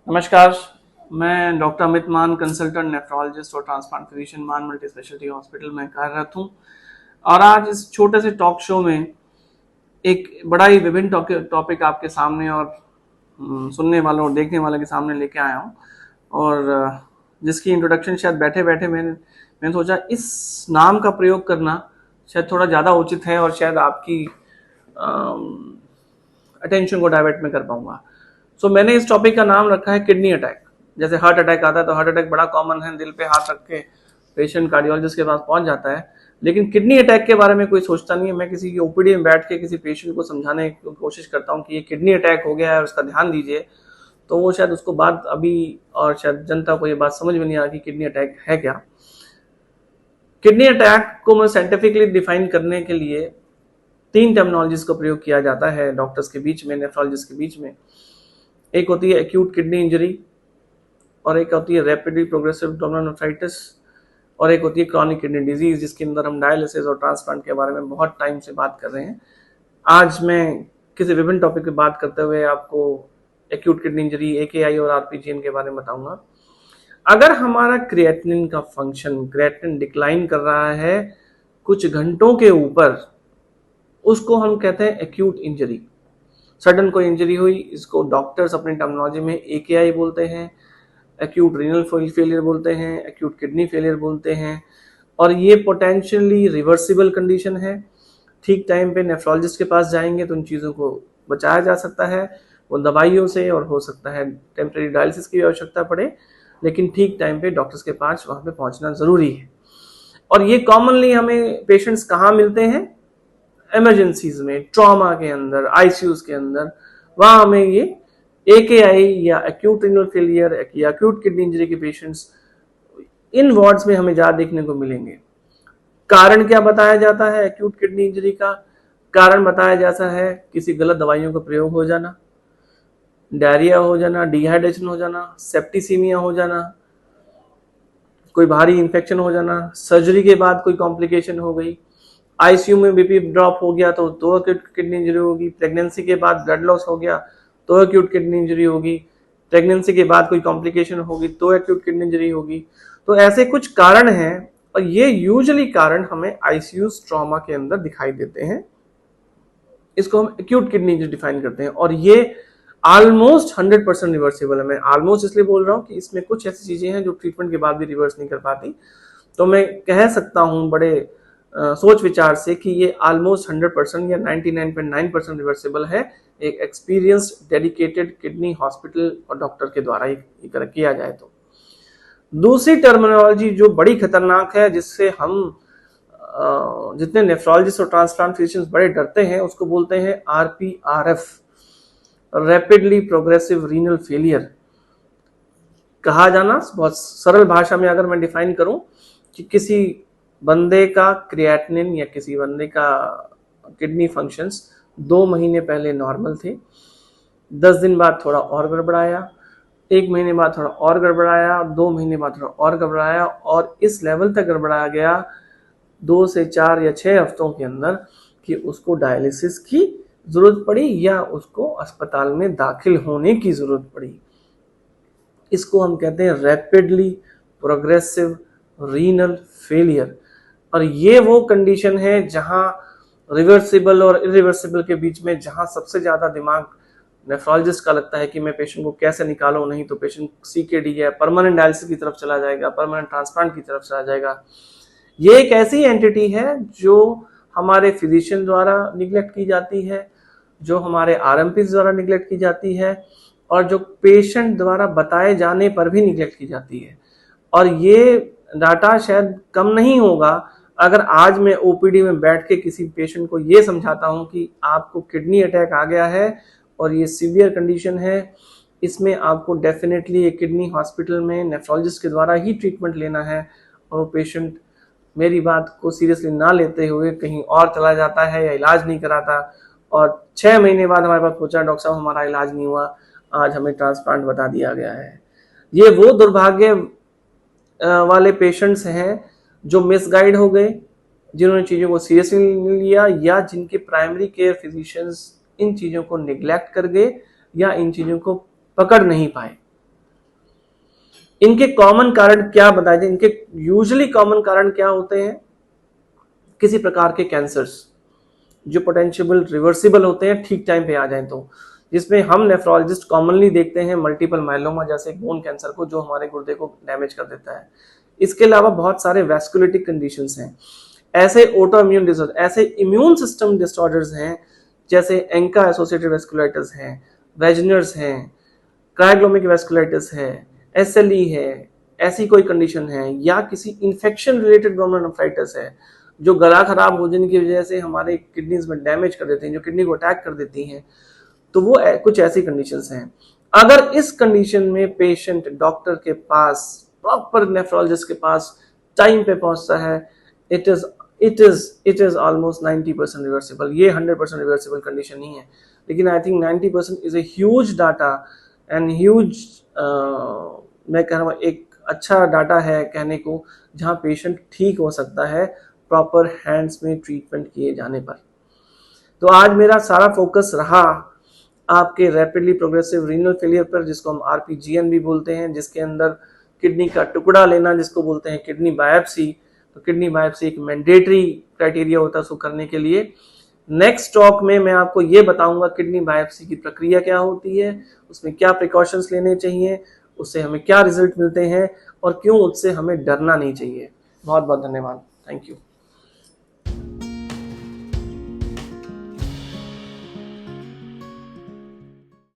नमस्कार। मैं डॉक्टर अमित मान, कंसल्टेंट नेफ्रोलॉजिस्ट और ट्रांसप्लांट फिजिशियन, मान मल्टी स्पेशलिटी हॉस्पिटल में कार्यरत हूँ। और आज इस छोटे से टॉक शो में एक बड़ा ही विभिन्न टॉपिक आपके सामने और सुनने वालों और देखने वालों के सामने लेके आया हूँ। और जिसकी इंट्रोडक्शन शायद बैठे बैठे मैंने सोचा इस नाम का प्रयोग करना शायद थोड़ा ज़्यादा उचित है और शायद आपकी अटेंशन को डाइवर्ट में कर पाऊंगा। सो मैंने इस टॉपिक का नाम रखा है किडनी अटैक। जैसे हार्ट अटैक आता है तो हार्ट अटैक बड़ा कॉमन है, दिल पे हाथ रख के पेशेंट कार्डियोलॉजिस्ट के पास पहुंच जाता है, लेकिन किडनी अटैक के बारे में कोई सोचता नहीं है। मैं किसी की ओपीडी में बैठ के किसी पेशेंट को समझाने की कोशिश करता हूँ कि ये किडनी अटैक हो गया है और उसका ध्यान दीजिए, तो वो शायद उसको बात अभी और शायद जनता को ये बात समझ में नहीं आ रही कि किडनी अटैक है क्या। किडनी अटैक को मैं साइंटिफिकली डिफाइन करने के लिए 3 टर्मिनोलॉजीज का प्रयोग किया जाता है डॉक्टर्स के बीच में, नेफ्रोलॉजिस्ट के बीच में। एक होती है एक्यूट किडनी इंजरी, और एक होती है रैपिडली प्रोग्रेसिव ग्लोमेरुलोनेफ्राइटिस, और एक होती है क्रॉनिक किडनी डिजीज, जिसके अंदर हम डायलिसिस और ट्रांसप्लांट के बारे में बहुत टाइम से बात कर रहे हैं। आज मैं किसी विभिन्न टॉपिक पे बात करते हुए आपको एक्यूट किडनी इंजरी, एकेआई और आरपीजीएन के बारे में बताऊंगा। अगर हमारा क्रिएटिनिन का फंक्शन, क्रिएटिनिन डिक्लाइन कर रहा है कुछ घंटों के ऊपर, उसको हम कहते हैं एक्यूट इंजरी। सडन कोई इंजरी हुई, इसको डॉक्टर्स अपनी टर्मिनोलॉजी में एकेआई बोलते हैं, एक्यूट रीनल फेलियर बोलते हैं, एक्यूट किडनी फेलियर बोलते हैं। और ये पोटेंशियली रिवर्सिबल कंडीशन है। ठीक टाइम पे नेफ्रोलॉजिस्ट के पास जाएंगे तो उन चीज़ों को बचाया जा सकता है, वो दवाइयों से, और हो सकता है टेम्परेरी डायलिसिस की आवश्यकता पड़े, लेकिन ठीक टाइम पे डॉक्टर्स के पास वहाँ पे पहुँचना ज़रूरी है। और ये कॉमनली हमें पेशेंट्स कहाँ मिलते हैं? इमरजेंसीज में, ट्रॉमा के अंदर, आईसीयूज के अंदर। वहाँ हमें ये एकेआई या एक्यूट रीनल फेलियर या एक्यूट किडनी इंजरी के पेशेंट्स इन वार्ड्स में हमें ज़्यादा देखने को मिलेंगे। कारण क्या बताया जाता है एक्यूट किडनी इंजरी का? कारण बताया जाता है किसी गलत दवाइयों का प्रयोग हो जाना, डायरिया हो जाना, डिहाइड्रेशन हो जाना, सेप्टिसीमिया हो जाना, कोई भारी इंफेक्शन हो जाना, सर्जरी के बाद कोई कॉम्प्लिकेशन हो गई, आईसीयू में बीपी ड्रॉप हो गया तो एक्यूट किडनी इंजरी होगी, प्रेगनेंसी के बाद ब्लड लॉस हो गया तो एक्यूट किडनी इंजरी होगी, प्रेगनेंसी के बाद कोई कॉम्प्लिकेशन होगी तो एक्यूट किडनी इंजरी होगी। तो ऐसे कुछ कारण हैं, और ये यूजुअली कारण हमें आईसीयू ट्रॉमा के अंदर दिखाई देते हैं। इसको हम एक्यूट किडनी इंजरी डिफाइन करते हैं, और ये ऑलमोस्ट 100% रिवर्सिबल है। मैं ऑलमोस्ट इसलिए बोल रहा हूँ कि इसमें कुछ ऐसी चीजें हैं जो ट्रीटमेंट के बाद भी रिवर्स नहीं कर पाती। तो मैं कह सकता हूँ बड़े सोच विचार से कि ये ऑलमोस्ट 100% या 99.9% रिवर्सिबल है, एक एक्सपीरियंस्ड डेडिकेटेड किडनी हॉस्पिटल और डॉक्टर के द्वारा ही किया जाए तो। दूसरी टर्मिनोलॉजी जो बड़ी खतरनाक है, जिससे हम जितने नेफ्रोलॉजिस्ट और ट्रांसप्लांट फिजिशियंस बड़े डरते हैं, उसको बोलते हैं आरपीआरएफ, रैपिडली प्रोग्रेसिव रीनल फेलियर। कहा जाना बहुत सरल भाषा में अगर मैं डिफाइन करूं कि किसी बंदे का क्रिएटिनिन या किसी बंदे का किडनी फंक्शंस 2 महीने पहले नॉर्मल थे, 10 दिन बाद थोड़ा और गड़बड़ाया, 1 महीने बाद थोड़ा और गड़बड़ाया, 2 महीने बाद थोड़ा और गड़बड़ाया, और इस लेवल तक गड़बड़ाया गया 2 से 4 या 6 हफ्तों के अंदर कि उसको डायलिसिस की जरूरत पड़ी या उसको अस्पताल में दाखिल होने की जरूरत पड़ी। इसको हम कहते हैं रैपिडली प्रोग्रेसिव रीनल फेलियर। और ये वो कंडीशन है जहां रिवर्सिबल और इरिवर्सिबल के बीच में, जहां सबसे ज्यादा दिमाग नेफ्रोलॉजिस्ट का लगता है कि मैं पेशेंट को कैसे निकालूं, नहीं तो पेशेंट सीकेडी या परमानेंट डायलिसिस की तरफ चला जाएगा, परमानेंट ट्रांसप्लांट की तरफ चला जाएगा। ये एक ऐसी एंटिटी है जो हमारे फिजिशियन द्वारा निग्लेक्ट की जाती है, जो हमारे आरएमपी द्वारा निग्लेक्ट की जाती है, और जो पेशेंट द्वारा बताए जाने पर भी निग्लेक्ट की जाती है। और ये डाटा शायद कम नहीं होगा अगर आज मैं ओपीडी में बैठ के किसी पेशेंट को ये समझाता हूं कि आपको किडनी अटैक आ गया है और ये सीवियर कंडीशन है, इसमें आपको डेफिनेटली एक किडनी हॉस्पिटल में नेफ्रोलॉजिस्ट के द्वारा ही ट्रीटमेंट लेना है, और वो पेशेंट मेरी बात को सीरियसली ना लेते हुए कहीं और चला जाता है या इलाज नहीं कराता, और 6 महीने बाद हमारे पास पूछा डॉक्टर साहब हमारा इलाज नहीं हुआ, आज हमें ट्रांसप्लांट बता दिया गया है। ये वो दुर्भाग्य वाले पेशेंट्स हैं जो मिसगाइड हो गए, जिन्होंने चीज़ों को सीरियसली नहीं लिया, या जिनके प्राइमरी केयर फिजिशियंस इन चीज़ों को निग्लेक्ट कर गए या इन चीज़ों को पकड़ नहीं पाए। इनके कॉमन कारण क्या बताए थे? इनके यूजुअली कॉमन कारण क्या होते हैं? किसी प्रकार के कैंसर्स जो पोटेंशियल रिवर्सिबल होते हैं ठीक टाइम पे आ जाएं तो, जिसमें हम नेफ्रोलॉजिस्ट कॉमनली देखते हैं मल्टीपल माइलोमा जैसे बोन कैंसर को, जो हमारे गुर्दे को डैमेज कर देता है। इसके अलावा बहुत सारे वैस्कुलेटिक कंडीशंस हैं, ऐसे ऑटो इम्यून डिसऑर्डर, ऐसे इम्यून सिस्टम डिसऑर्डर्स हैं जैसे एंका एसोसिएटेड वेस्कुलाइटिस है, वेजनर्स हैं, क्रायोग्लोमिक वेस्कुलाइटिस है, एसएलई है, ऐसी कोई कंडीशन है, या किसी इन्फेक्शन रिलेटेड ग्लोमेरुलोनेफ्राइटिस है जो गला खराब हो जाने की वजह से हमारे किडनीज में डैमेज कर देते हैं, जो किडनी को अटैक कर देती हैं। तो वो कुछ ऐसी कंडीशंस हैं। अगर इस कंडीशन में पेशेंट डॉक्टर के पास, प्रॉपर नेफ्रोलॉजिस्ट के पास टाइम पे पहुंचता है, इट इज ऑलमोस्ट 90% रिवर्सिबल। ये 100% रिवर्सिबल कंडीशन नहीं है, लेकिन I think 90% is a huge data and huge, मैं कह रहा हूँ एक अच्छा डाटा है कहने को, जहाँ पेशेंट ठीक हो सकता है प्रॉपर हैंड्स में ट्रीटमेंट किए जाने पर। तो आज मेरा सारा फोकस रहा आपके रैपिडली प्रोग्रेसिव रीनल फेलियर पर, जिसको हम आरपीजीएन भी बोलते हैं, जिसके अंदर किडनी का टुकड़ा लेना जिसको बोलते हैं किडनी बायोप्सी। तो किडनी बायोप्सी एक मैंडेटरी क्राइटेरिया होता है उसको करने के लिए। नेक्स्ट टॉक में मैं आपको ये बताऊंगा किडनी बायोप्सी की प्रक्रिया क्या होती है, उसमें क्या प्रिकॉशंस लेने चाहिए, उससे हमें क्या रिजल्ट मिलते हैं और क्यों उससे हमें डरना नहीं चाहिए। बहुत बहुत धन्यवाद। Thank you.